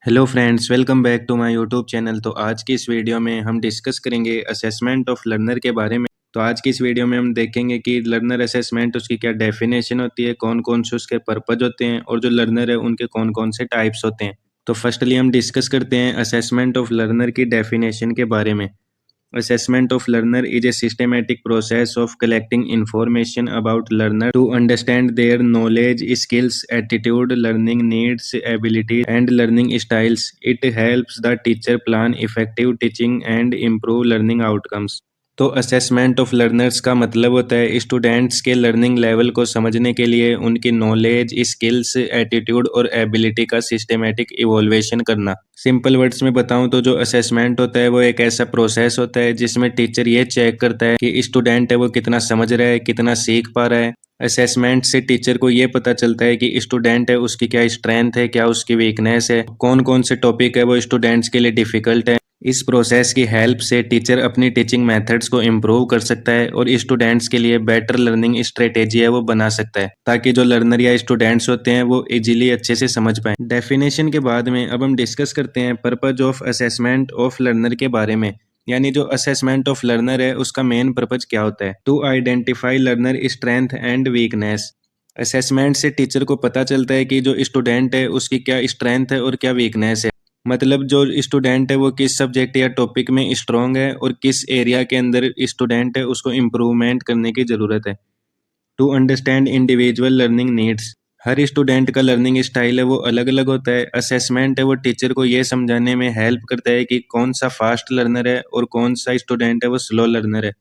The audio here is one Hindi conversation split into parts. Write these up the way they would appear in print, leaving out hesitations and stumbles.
Hello friends, welcome back to my YouTube channel. तो आज की इस वीडियो में हम डिस्कस करेंगे असेसमेंट ऑफ लर्नर के बारे में। तो आज की इस वीडियो में हम देखेंगे कि लर्नर असेसमेंट उसकी क्या डेफिनेशन होती है, कौन कौन से उसके पर्पज होते हैं और जो लर्नर है उनके कौन कौन से टाइप्स होते हैं। तो फर्स्टली हम डिस्कस करते हैं असेसमेंट ऑफ लर्नर की डेफिनेशन के बारे में। Assessment of learner is a systematic process of collecting information about learner to understand their knowledge, skills, attitude, learning needs, abilities, and learning styles. It helps the teacher plan effective teaching and improve learning outcomes. तो असेसमेंट ऑफ लर्नर्स का मतलब होता है स्टूडेंट्स के लर्निंग लेवल को समझने के लिए उनकी नॉलेज, स्किल्स, एटीट्यूड और एबिलिटी का सिस्टेमेटिक इवोल्वेशन करना। सिंपल वर्ड्स में बताऊं तो जो असेसमेंट होता है वो एक ऐसा प्रोसेस होता है जिसमें टीचर ये चेक करता है कि स्टूडेंट है वो कितना समझ रहा है, कितना सीख पा रहा है। असेसमेंट से टीचर को ये पता चलता है कि स्टूडेंट है उसकी क्या स्ट्रेंथ है, क्या उसकी वीकनेस है, कौन कौन से टॉपिक है वो स्टूडेंट्स के लिए डिफिकल्ट है। इस प्रोसेस की हेल्प से टीचर अपनी टीचिंग मेथड्स को इम्प्रूव कर सकता है और स्टूडेंट्स के लिए बेटर लर्निंग स्ट्रेटेजी है वो बना सकता है, ताकि जो लर्नर या स्टूडेंट्स होते हैं वो इजीली अच्छे से समझ पाएं। डेफिनेशन के बाद में अब हम डिस्कस करते हैं purpose of assessment of learner के बारे में। यानी जो असेसमेंट ऑफ लर्नर है उसका मेन पर्पज क्या होता है? To identify learner strength and weakness. Assessment से टीचर को पता चलता है कि जो स्टूडेंट है उसकी क्या स्ट्रेंथ है और क्या वीकनेस है। मतलब जो स्टूडेंट है वो किस सब्जेक्ट या टॉपिक में स्ट्रांग है और किस एरिया के अंदर स्टूडेंट है उसको इम्प्रूवमेंट करने की ज़रूरत है। To understand individual learning needs. हर स्टूडेंट का लर्निंग स्टाइल है वो अलग अलग होता है। असेसमेंट है वो टीचर को ये समझाने में हेल्प करता है कि कौन सा फास्ट लर्नर है और कौन सा स्टूडेंट है वो स्लो लर्नर है।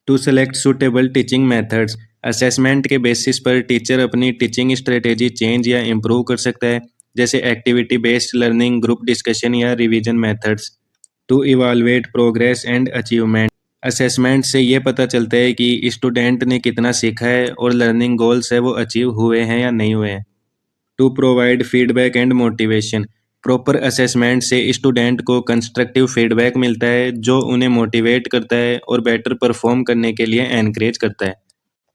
To select suitable teaching methods. Assessment के बेसिस पर टीचर अपनी टीचिंग स्ट्रेटेजी चेंज या इम्प्रूव कर सकता है, जैसे activity based learning, group discussion या revision methods. To evaluate progress and achievement. Assessment से ये पता चलता है कि स्टूडेंट ने कितना सीखा है और लर्निंग गोल्स है वो अचीव हुए हैं या नहीं हुए हैं। To provide feedback and motivation. Proper assessment से स्टूडेंट को कंस्ट्रक्टिव फीडबैक मिलता है जो उन्हें मोटिवेट करता है और बेटर परफॉर्म करने के लिए एनकरेज करता है।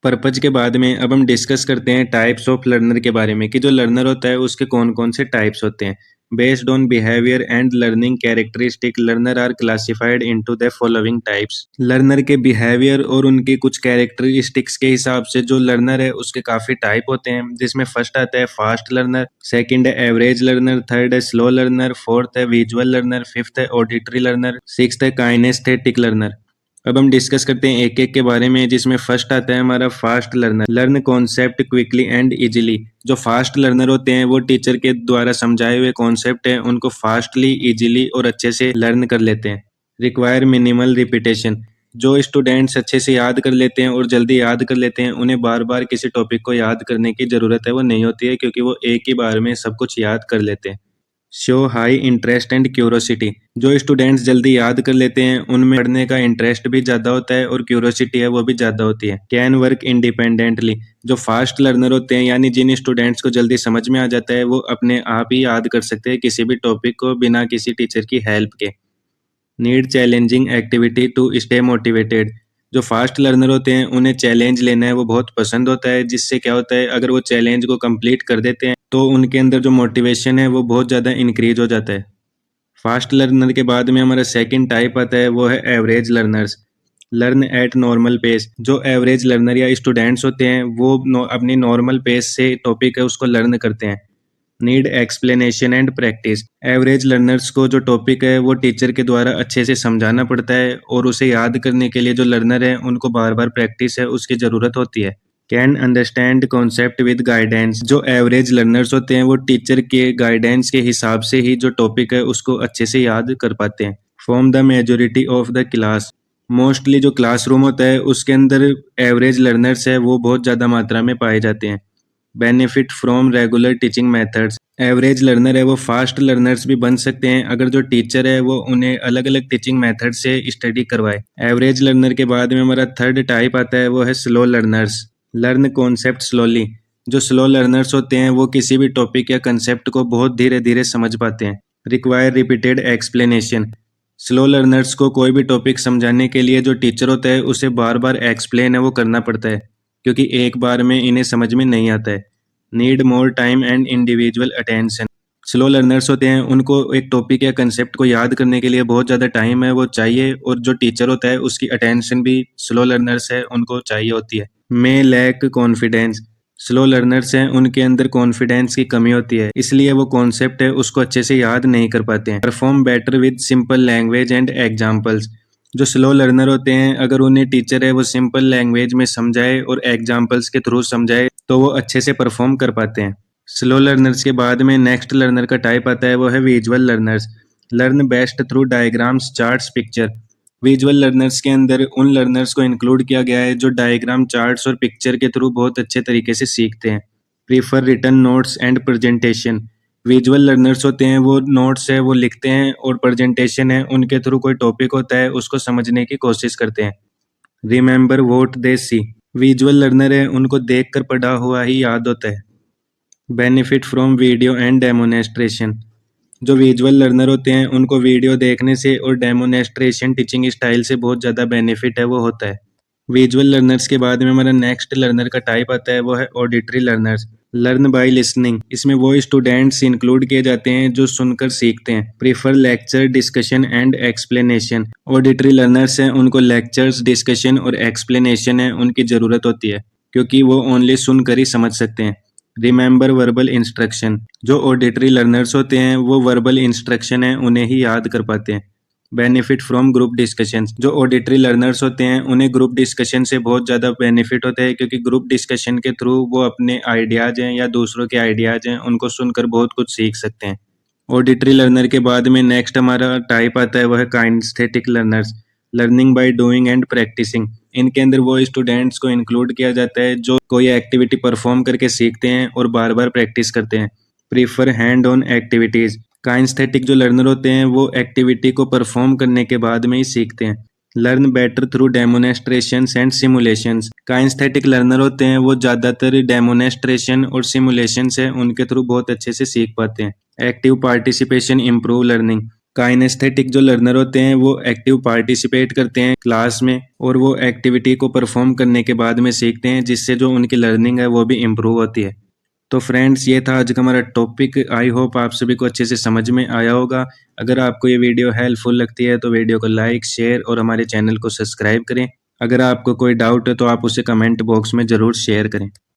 पर्पज के बाद में अब हम डिस्कस करते हैं टाइप्स ऑफ लर्नर के बारे में कि जो लर्नर होता है उसके कौन कौन से टाइप्स होते हैं। Based on behaviour and learning characteristic learner are classified into the following types. Learner के बिहेवियर और उनकी कुछ कैरेक्टरिस्टिक्स के हिसाब से जो लर्नर है उसके काफी टाइप होते हैं, जिसमें फर्स्ट आता है फास्ट लर्नर, सेकंड है एवरेज लर्नर, थर्ड है स्लो लर्नर, फोर्थ है विजुअल लर्नर, फिफ्थ है ऑडिटरी लर्नर, सिक्स्थ है काइनेस्थेटिक लर्नर। अब हम डिस्कस करते हैं एक एक के बारे में, जिसमें फर्स्ट आता है हमारा fast learner. Learn concept quickly and easily. जो फास्ट लर्नर होते हैं वो टीचर के द्वारा समझाए हुए कॉन्सेप्ट है उनको फास्टली, इजीली और अच्छे से लर्न कर लेते हैं। Require minimal repetition. जो स्टूडेंट्स अच्छे से याद कर लेते हैं और जल्दी याद कर लेते हैं उन्हें बार बार किसी टॉपिक को याद करने की जरूरत है वो नहीं होती है, क्योंकि वो एक ही बार में सब कुछ याद कर लेते हैं। Show high interest and curiosity. जो स्टूडेंट्स जल्दी याद कर लेते हैं उनमें पढ़ने का इंटरेस्ट भी ज़्यादा होता है और क्यूरोसिटी है वो भी ज़्यादा होती है। Can work independently. जो फास्ट लर्नर होते हैं यानी जिन स्टूडेंट्स को जल्दी समझ में आ जाता है वो अपने आप ही याद कर सकते हैं किसी भी टॉपिक को बिना किसी टीचर की हेल्प के। Need challenging activity to stay motivated. जो फास्ट लर्नर होते हैं उन्हें चैलेंज लेना है वो बहुत पसंद होता है, जिससे क्या होता है अगर वो चैलेंज को कंप्लीट कर देते हैं तो उनके अंदर जो मोटिवेशन है वो बहुत ज़्यादा इंक्रीज हो जाता है। फास्ट लर्नर के बाद में हमारा सेकंड टाइप आता है वो है average learners. Learn at normal pace. जो एवरेज लर्नर या स्टूडेंट्स होते हैं वो अपनी नॉर्मल पेस से टॉपिक है उसको लर्न करते हैं। Need explanation and practice. Average learners को जो टॉपिक है वो टीचर के द्वारा अच्छे से समझाना पड़ता है और उसे याद करने के लिए जो लर्नर है उनको बार बार प्रैक्टिस है उसकी ज़रूरत होती है। Can understand concept with guidance. जो एवरेज लर्नर्स होते हैं वो टीचर के गाइडेंस के हिसाब से ही जो टॉपिक है उसको अच्छे से याद कर पाते हैं। Form the majority of the class. Mostly जो क्लासरूम होता है उसके अंदर एवरेज लर्नर्स है वो बहुत ज़्यादा मात्रा में पाए जाते हैं। Benefit from regular teaching methods. Average learner है वो फास्ट लर्नर्स भी बन सकते हैं अगर जो टीचर है वो उन्हें अलग अलग टीचिंग मेथड से स्टडी करवाए। एवरेज लर्नर के बाद में हमारा थर्ड टाइप आता है वो है slow learners. Learn concept slowly. जो स्लो लर्नर्स होते हैं वो किसी भी टॉपिक या कंसेप्ट को बहुत धीरे धीरे समझ पाते हैं। Require repeated explanation. Slow learners को कोई भी टॉपिक समझाने के लिए जो टीचर होता है उसे बार बार एक्सप्लेन है वो करना पड़ता है, क्योंकि एक बार में इन्हें समझ में नहीं आता है। Need more time and individual attention. Slow learners होते हैं उनको एक टॉपिक या कंसेप्ट को याद करने के लिए बहुत ज़्यादा टाइम है वो चाहिए, और जो टीचर होता है उसकी अटेंशन भी स्लो लर्नर्स है उनको चाहिए होती है। मे लैक कॉन्फिडेंस, स्लो लर्नर्स हैं उनके अंदर कॉन्फिडेंस की कमी होती है, इसलिए वो कॉन्सेप्ट है उसको अच्छे से याद नहीं कर पाते हैं। Perform better with simple language and examples, जो स्लो लर्नर होते हैं अगर उन्हें टीचर है वो सिंपल लैंग्वेज में समझाए और एग्जाम्पल्स के थ्रू समझाए तो वो अच्छे से परफॉर्म कर पाते हैं। स्लो लर्नर्स के बाद में नेक्स्ट लर्नर का टाइप आता है वो है visual learners. Learn best through diagrams, charts, picture. Visual learners के अंदर उन लर्नर्स को इंक्लूड किया गया है जो डायग्राम, चार्ट्स और पिक्चर के थ्रू बहुत अच्छे तरीके से सीखते हैं। Prefer written notes and presentation, visual learners होते हैं वो नोट्स है वो लिखते हैं और प्रेजेंटेशन है उनके थ्रू कोई टॉपिक होता है उसको समझने की कोशिश करते हैं। रिमेंबर वोट दे सी, विजुअल लर्नर है उनको देखकर पढ़ा हुआ ही याद होता है। बेनिफिट फ्रॉम वीडियो एंड डेमोनेस्ट्रेशन, जो विजुअल लर्नर होते हैं उनको वीडियो देखने से और डेमोनेस्ट्रेशन टीचिंग स्टाइल से बहुत ज़्यादा बेनिफिट है वो होता है। विजुअल लर्नर्स के बाद में हमारा नेक्स्ट लर्नर का टाइप आता है वो है auditory learners. Learn by listening, इसमें वो स्टूडेंट्स इंक्लूड किए जाते हैं जो सुनकर सीखते हैं। Prefer lecture, discussion and explanation, auditory learners हैं उनको लेक्चर्स, डिस्कशन और एक्सप्लेनेशन है उनकी ज़रूरत होती है क्योंकि वो ओनली सुनकर ही समझ सकते हैं। रिमेंबर वर्बल इंस्ट्रक्शन, जो ऑडिटरी लर्नर्स होते हैं वो वर्बल इंस्ट्रक्शन है उन्हें ही याद कर पाते हैं। बेनिफिट फ्रॉम ग्रुप डिस्कशन, जो ऑडिटरी लर्नर्स होते हैं उन्हें ग्रुप डिस्कशन से बहुत ज़्यादा बेनिफिट होता है क्योंकि ग्रुप डिस्कशन के थ्रू वो अपने आइडियाज़ हैं या दूसरों के आइडियाज़ हैं उनको सुनकर बहुत कुछ सीख सकते हैं। ऑडिटरी लर्नर के बाद में नेक्स्ट हमारा टाइप आता है वह है kinesthetic learners. Learning by doing and practising, इनके अंदर वो स्टूडेंट्स को इंक्लूड किया जाता है जो कोई एक्टिविटी परफॉर्म करके सीखते हैं और बार बार प्रैक्टिस करते हैं। Prefer hand on activities, kinesthetic जो लर्नर होते हैं वो एक्टिविटी को परफॉर्म करने के बाद में ही सीखते हैं। Learn better through demonstrations and simulations, kinesthetic learner होते हैं वो ज़्यादातर डेमोनेस्ट्रेशन और सिमुलेशंस है उनके थ्रू बहुत अच्छे से सीख पाते हैं। Active participation improve learning, kinesthetic जो लर्नर होते हैं वो एक्टिव पार्टिसिपेट करते हैं क्लास में और वो एक्टिविटी को परफॉर्म करने के बाद में सीखते हैं जिससे जो उनकी लर्निंग है वो भी इम्प्रूव होती है। तो फ्रेंड्स ये था आज का हमारा टॉपिक। आई होप आप सभी को अच्छे से समझ में आया होगा। अगर आपको ये वीडियो हेल्पफुल लगती है तो वीडियो को लाइक, शेयर और हमारे चैनल को सब्सक्राइब करें। अगर आपको कोई डाउट है तो आप उसे कमेंट बॉक्स में ज़रूर शेयर करें।